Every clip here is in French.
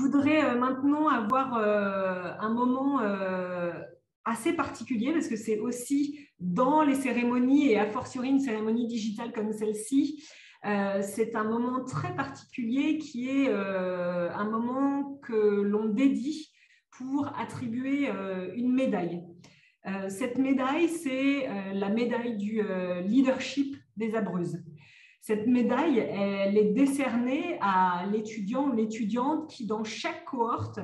voudrais maintenant avoir un moment assez particulier parce que c'est aussi dans les cérémonies et a fortiori une cérémonie digitale comme celle-ci, c'est un moment très particulier qui est un moment que l'on dédie pour attribuer une médaille. Cette médaille, c'est la médaille du leadership des Abruzzes. Cette médaille, elle est décernée à l'étudiant ou l'étudiante qui, dans chaque cohorte,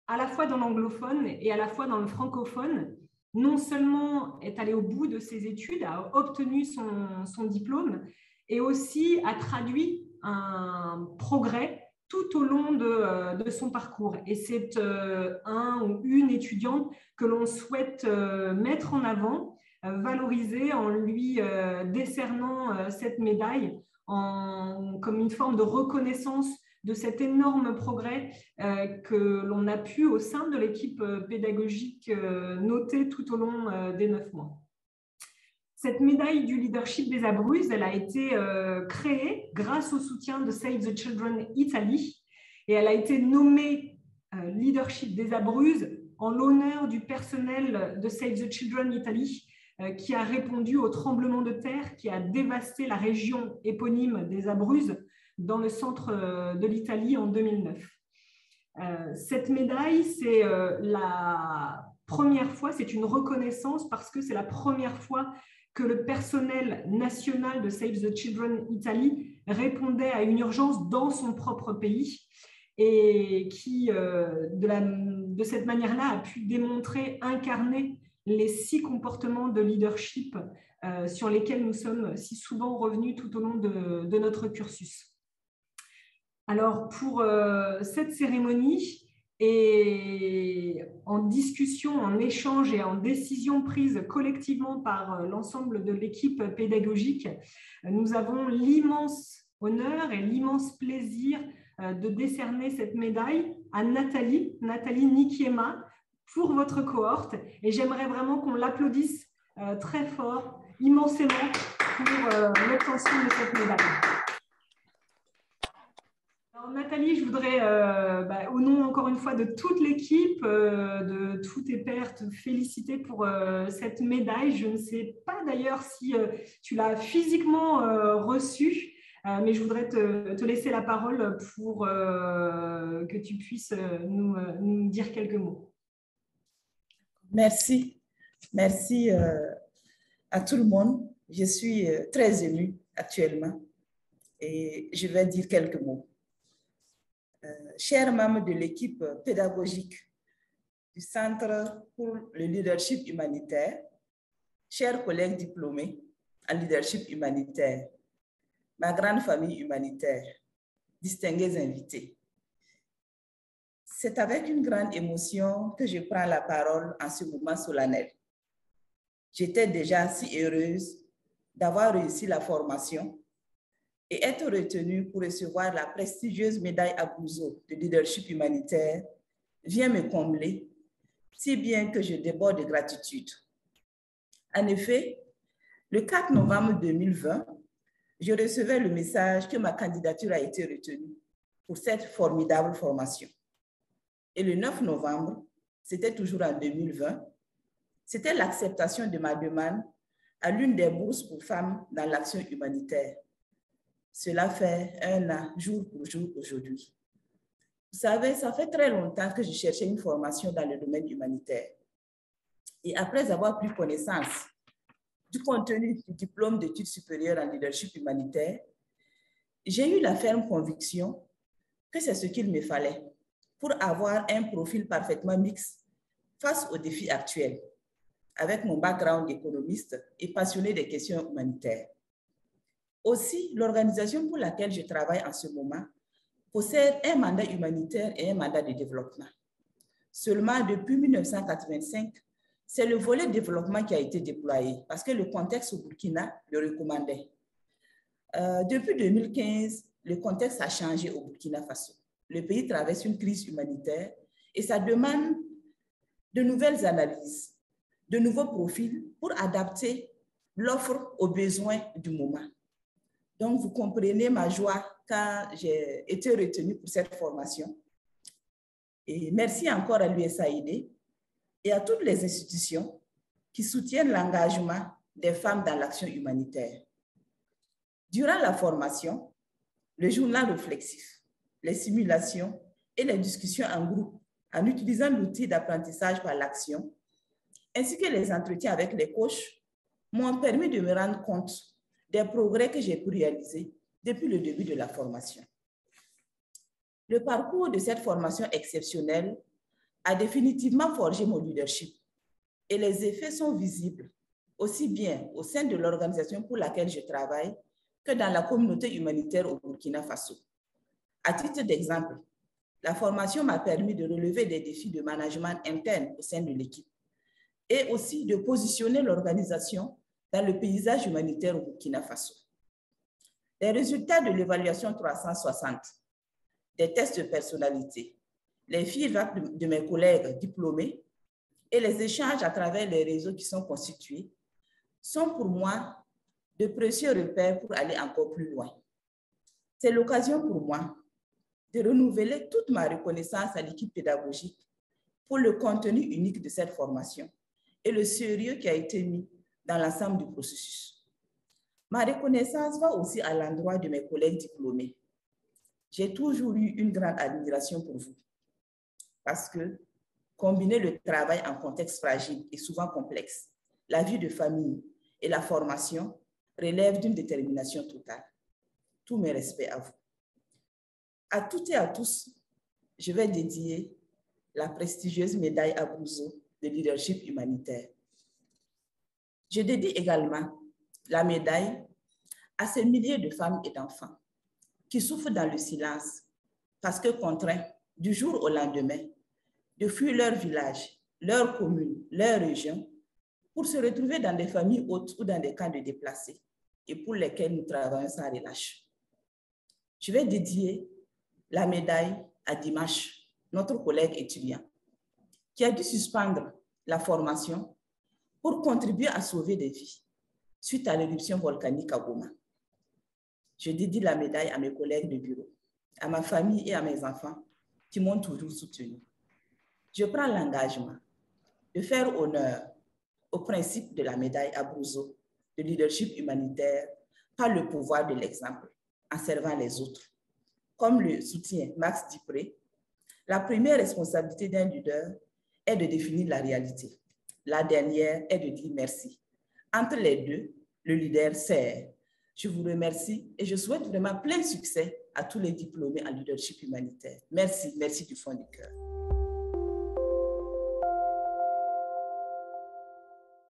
à la fois dans l'anglophone et à la fois dans le francophone, non seulement est allé au bout de ses études, a obtenu son diplôme, et aussi a traduit un progrès tout au long de son parcours. Et c'est un ou une étudiante que l'on souhaite mettre en avant, valoriser en lui décernant cette médaille comme une forme de reconnaissance de cet énorme progrès que l'on a pu, au sein de l'équipe pédagogique, noter tout au long des 9 mois. Cette médaille du leadership des Abruzzes, elle a été créée grâce au soutien de Save the Children Italy et elle a été nommée leadership des Abruzzes en l'honneur du personnel de Save the Children Italy qui a répondu au tremblement de terre qui a dévasté la région éponyme des Abruzzes dans le centre de l'Italie en 2009. Cette médaille, c'est la première fois, c'est une reconnaissance parce que c'est la première fois que le personnel national de Save the Children Italy répondait à une urgence dans son propre pays et qui, de cette manière-là, a pu démontrer, incarner les 6 comportements de leadership sur lesquels nous sommes si souvent revenus tout au long de notre cursus. Alors, pour cette cérémonie, et en discussion, en échange et en décision prise collectivement par l'ensemble de l'équipe pédagogique, nous avons l'immense honneur et l'immense plaisir de décerner cette médaille à Nathalie Nikiema, pour votre cohorte. Et j'aimerais vraiment qu'on l'applaudisse très fort, immensément, pour l'obtention de cette médaille. Alors, Nathalie, je voudrais, au nom encore une fois de toute l'équipe, de tous tes pairs, te féliciter pour cette médaille. Je ne sais pas d'ailleurs si tu l'as physiquement reçue, mais je voudrais te laisser la parole pour que tu puisses nous dire quelques mots. Merci. Merci à tout le monde. Je suis très émue actuellement et je vais dire quelques mots. Chers membres de l'équipe pédagogique du Centre pour le leadership humanitaire, chers collègues diplômés en leadership humanitaire, ma grande famille humanitaire, distingués invités, c'est avec une grande émotion que je prends la parole en ce moment solennel. J'étais déjà si heureuse d'avoir réussi la formation et être retenue pour recevoir la prestigieuse médaille Abruzzo de leadership humanitaire vient me combler, si bien que je déborde de gratitude. En effet, le 4 novembre 2020, je recevais le message que ma candidature a été retenue pour cette formidable formation. Et le 9 novembre, c'était toujours en 2020, c'était l'acceptation de ma demande à l'une des bourses pour femmes dans l'action humanitaire. Cela fait 1 an, jour pour jour, aujourd'hui. Vous savez, ça fait très longtemps que je cherchais une formation dans le domaine humanitaire. Et après avoir pris connaissance du contenu du diplôme d'études supérieures en leadership humanitaire, j'ai eu la ferme conviction que c'est ce qu'il me fallait pour avoir un profil parfaitement mixte face aux défis actuels, avec mon background d'économiste et passionné des questions humanitaires. Aussi, l'organisation pour laquelle je travaille en ce moment possède un mandat humanitaire et un mandat de développement. Seulement, depuis 1985, c'est le volet développement qui a été déployé parce que le contexte au Burkina le recommandait. Depuis 2015, le contexte a changé au Burkina Faso. Le pays traverse une crise humanitaire et ça demande de nouvelles analyses, de nouveaux profils pour adapter l'offre aux besoins du moment. Donc, vous comprenez ma joie quand j'ai été retenue pour cette formation. Et merci encore à l'USAID et à toutes les institutions qui soutiennent l'engagement des femmes dans l'action humanitaire. Durant la formation, le journal réflexif, les simulations et les discussions en groupe en utilisant l'outil d'apprentissage par l'action, ainsi que les entretiens avec les coachs, m'ont permis de me rendre compte des progrès que j'ai pu réaliser depuis le début de la formation. Le parcours de cette formation exceptionnelle a définitivement forgé mon leadership et les effets sont visibles aussi bien au sein de l'organisation pour laquelle je travaille que dans la communauté humanitaire au Burkina Faso. À titre d'exemple, la formation m'a permis de relever des défis de management interne au sein de l'équipe et aussi de positionner l'organisation dans le paysage humanitaire au Burkina Faso. Les résultats de l'évaluation 360, des tests de personnalité, les feedbacks de mes collègues diplômés et les échanges à travers les réseaux qui sont constitués sont pour moi de précieux repères pour aller encore plus loin. C'est l'occasion pour moi de renouveler toute ma reconnaissance à l'équipe pédagogique pour le contenu unique de cette formation et le sérieux qui a été mis dans l'ensemble du processus. Ma reconnaissance va aussi à l'endroit de mes collègues diplômés. J'ai toujours eu une grande admiration pour vous parce que combiner le travail en contexte fragile et souvent complexe, la vie de famille et la formation relève d'une détermination totale. Tous mes respects à vous. À toutes et à tous, je vais dédier la prestigieuse médaille Abruzzo de leadership humanitaire. Je dédie également la médaille à ces milliers de femmes et d'enfants qui souffrent dans le silence parce que contraints du jour au lendemain de fuir leur village, leur commune, leur région pour se retrouver dans des familles hôtes ou dans des camps de déplacés et pour lesquels nous travaillons sans relâche. Je vais dédier la médaille à Dimash, notre collègue étudiant, qui a dû suspendre la formation pour contribuer à sauver des vies suite à l'éruption volcanique à Goma. Je dédie la médaille à mes collègues de bureau, à ma famille et à mes enfants qui m'ont toujours soutenu. Je prends l'engagement de faire honneur au principe de la médaille Abruzzo de leadership humanitaire par le pouvoir de l'exemple, en servant les autres. Comme le soutient Max Dupré, la première responsabilité d'un leader est de définir la réalité. La dernière est de dire merci. Entre les deux, le leader sert. Je vous remercie et je souhaite vraiment plein succès à tous les diplômés en leadership humanitaire. Merci, merci du fond du cœur.